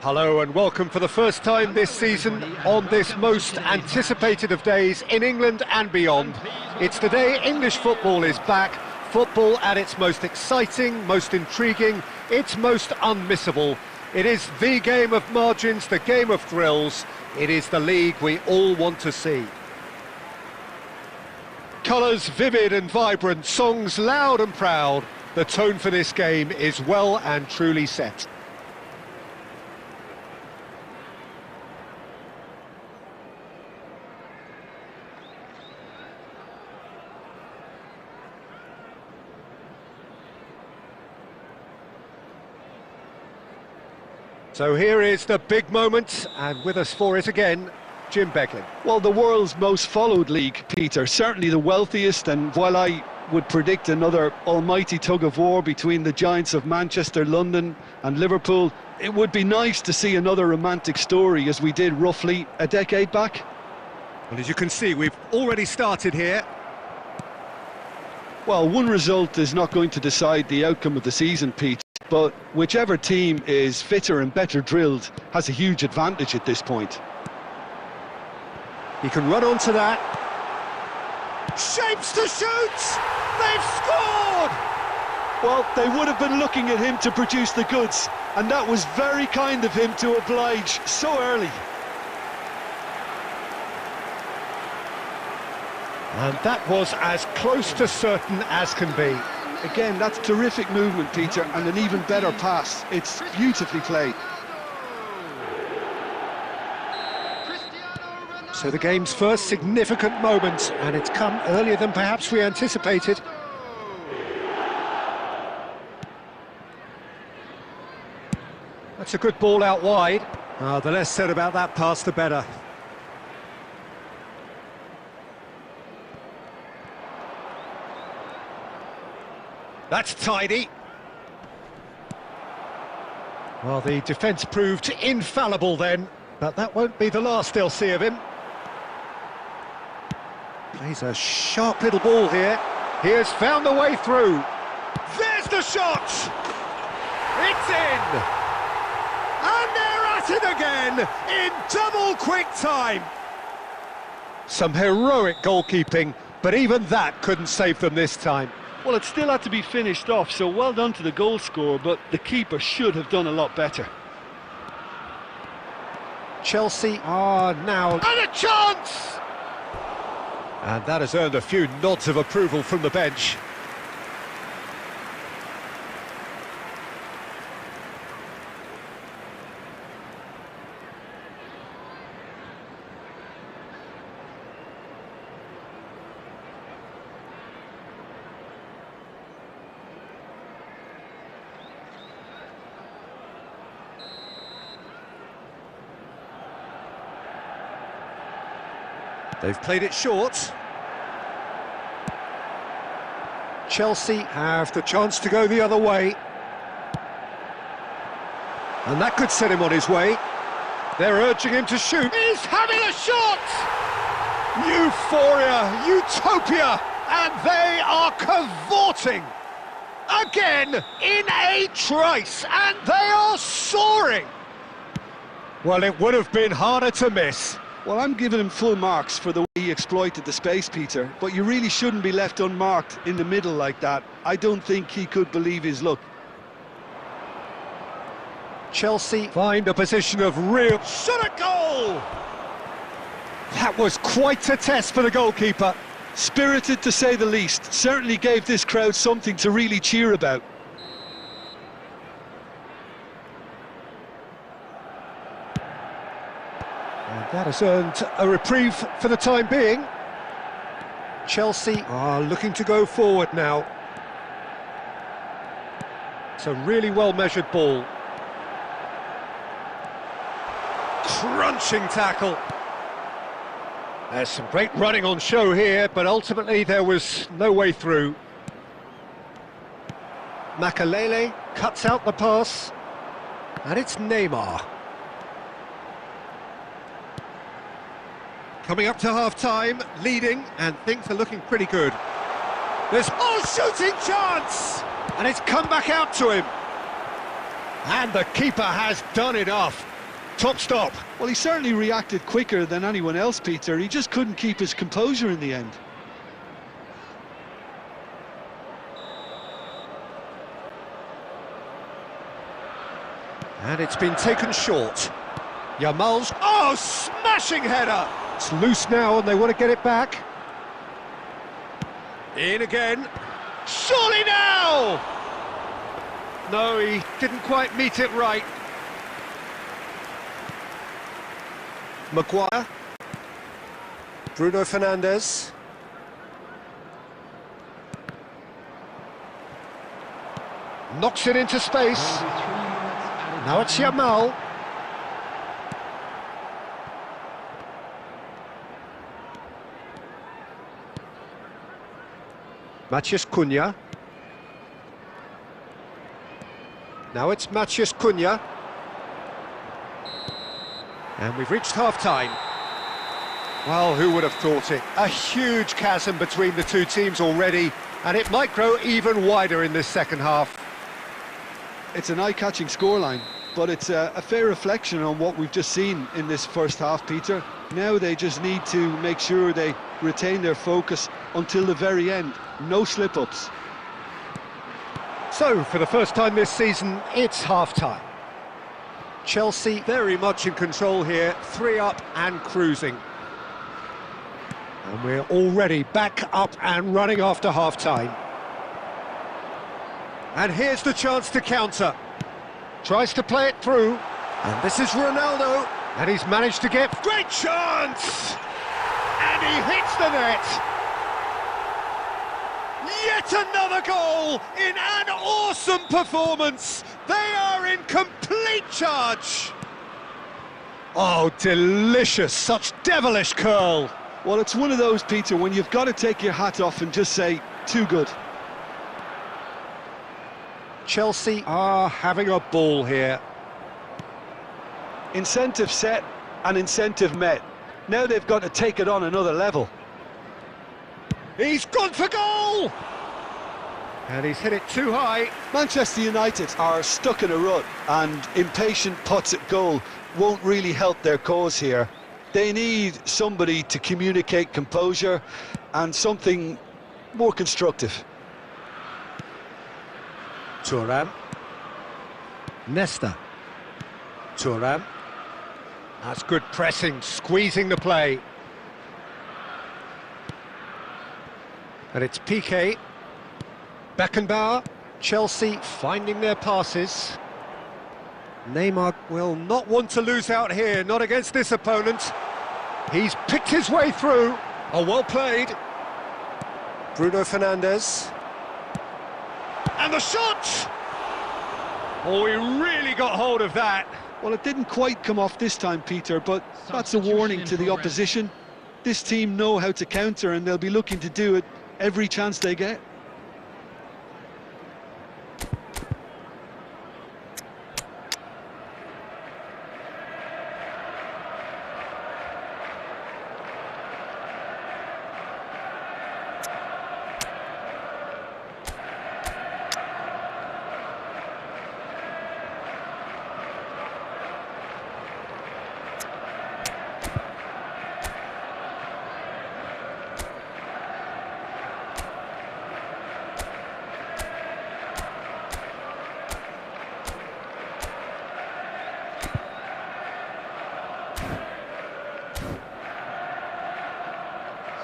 Hello and welcome for the first time this season on this most anticipated of days in England and beyond. It's the day English football is back, football at its most exciting, most intriguing, its most unmissable. It is the game of margins, the game of thrills. It is the league we all want to see. Colours vivid and vibrant, songs loud and proud. The tone for this game is well and truly set. So here is the big moment, and with us for it again, Jim Beglin. Well, the world's most followed league, Peter, certainly the wealthiest, and while I would predict another almighty tug-of-war between the giants of Manchester, London and Liverpool, it would be nice to see another romantic story as we did roughly a decade back. Well, as you can see, we've already started here. Well, one result is not going to decide the outcome of the season, Pete, but whichever team is fitter and better drilled has a huge advantage at this point. He can run onto that. Shapes to shoot! They've scored! Well, they would have been looking at him to produce the goods, and that was very kind of him to oblige so early. And that was as close to certain as can be. Again, that's terrific movement, Peter, and an even better pass. It's beautifully played. So the game's first significant moment, and it's come earlier than perhaps we anticipated. That's a good ball out wide. The less said about that pass, the better. That's tidy. Well, the defence proved infallible then, but that won't be the last they'll see of him. Plays a sharp little ball here. He has found the way through. There's the shot! It's in! And they're at it again in double quick time. Some heroic goalkeeping, but even that couldn't save them this time. Well, it still had to be finished off, so well done to the goal scorer, but the keeper should have done a lot better. Chelsea are now... And a chance! And that has earned a few nods of approval from the bench. They've played it short. Chelsea have the chance to go the other way. And that could set him on his way. They're urging him to shoot. He's having a shot! Euphoria, utopia, and they are cavorting. Again, in a trice, and they are soaring. Well, it would have been harder to miss. Well, I'm giving him full marks for the way he exploited the space, Peter, but you really shouldn't be left unmarked in the middle like that. I don't think he could believe his luck. Chelsea find a position of real... Shot at goal! That was quite a test for the goalkeeper. Spirited to say the least, certainly gave this crowd something to really cheer about. And that has earned a reprieve for the time being. Chelsea are looking to go forward now. It's a really well-measured ball. Crunching tackle. There's some great running on show here, but ultimately there was no way through. Makalele cuts out the pass, and it's Neymar. Coming up to half-time, leading, and things are looking pretty good. There's... Oh, shooting chance! And it's come back out to him. And the keeper has done enough. top stop. Well, he certainly reacted quicker than anyone else, Peter. He just couldn't keep his composure in the end. And it's been taken short. Yamal's... Oh, smashing header! It's loose now and they want to get it back. In again. Surely now! No, he didn't quite meet it right. Maguire. Bruno Fernandes. Knocks it into space. Now it's Yamal. Matheus Cunha. Now it's Matheus Cunha. And we've reached half-time. Well, who would have thought it? A huge chasm between the two teams already, and it might grow even wider in this second half. It's an eye-catching scoreline, but it's a fair reflection on what we've just seen in this first half, Peter. Now they just need to make sure they retain their focus until the very end. No slip-ups. So, for the first time this season, it's half-time. Chelsea very much in control here, 3 up and cruising. And we're already back up and running after half-time. And here's the chance to counter. Tries to play it through. And this is Ronaldo. And he's managed to get... Great chance! And he hits the net! Yet another goal in an awesome performance! They are in complete charge! Oh, delicious! Such devilish curl! Well, it's one of those, Peter, when you've got to take your hat off and just say, too good. Chelsea are having a ball here. Incentive set and incentive met. Now they've got to take it on another level. He's gone for goal! And he's hit it too high. Manchester United are stuck in a rut, and impatient putts at goal won't really help their cause here. They need somebody to communicate composure and something more constructive. Thuram. Nesta. Thuram. That's good pressing, squeezing the play. And it's Piqué. Beckenbauer. Chelsea finding their passes. Neymar will not want to lose out here, not against this opponent. He's picked his way through. Oh, well played. Bruno Fernandes. And the shot! Oh, he really got hold of that. Well, it didn't quite come off this time, Peter, but that's a warning to the opposition. This team know how to counter, and they'll be looking to do it every chance they get.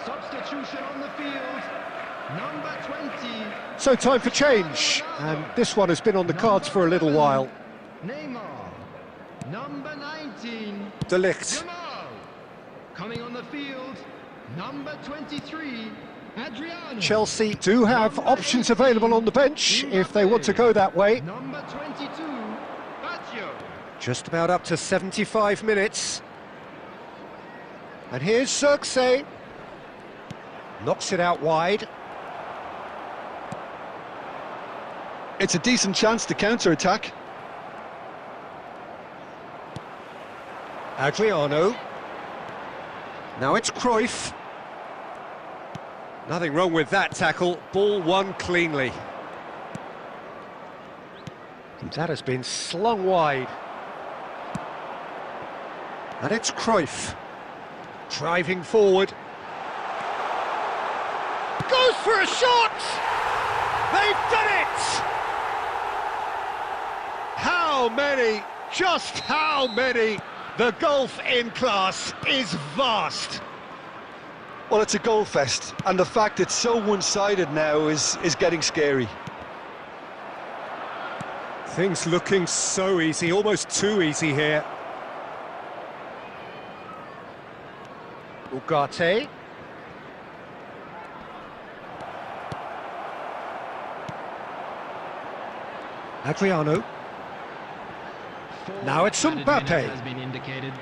Substitution on the field, number 20. So time for change, and this one has been on the cards for a little while. Neymar, number 19. De Ligt. Jamal, coming on the field, number 23. Adriano. Chelsea do have options available on the bench if they want to go that way. Number 22, Baggio. Just about up to 75 minutes. And here's Xerxes. Knocks it out wide. It's a decent chance to counter-attack. Adriano. Now it's Cruyff. Nothing wrong with that tackle. Ball won cleanly. And that has been slung wide. And it's Cruyff. Driving forward. Goes for a shot! They've done it! How many? Just how many? The gulf in class is vast. Well, it's a goal fest, and the fact it's so one-sided now is getting scary. Things looking so easy, almost too easy here. Ugarte. Adriano. Now it's Mbappe. Has been indicated.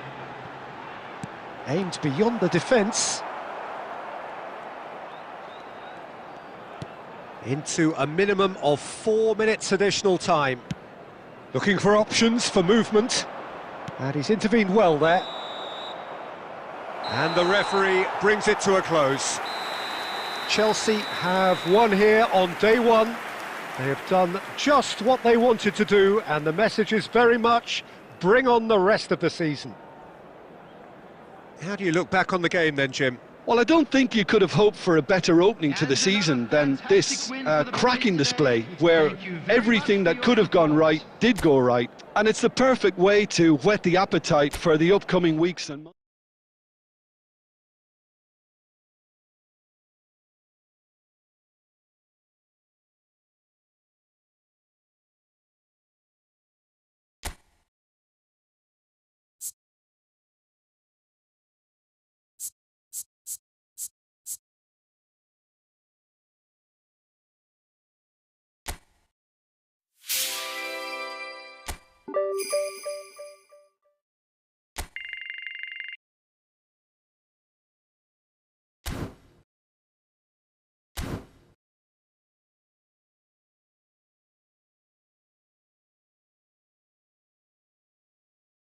Aimed beyond the defence. Into a minimum of 4 minutes additional time. Looking for options for movement. And he's intervened well there. And the referee brings it to a close. Chelsea have won here on day one. They have done just what they wanted to do, and the message is very much, bring on the rest of the season. How do you look back on the game then, Jim? Well, I don't think you could have hoped for a better opening to the season than this cracking display, where everything that could have gone right did go right, and it's the perfect way to whet the appetite for the upcoming weeks and months.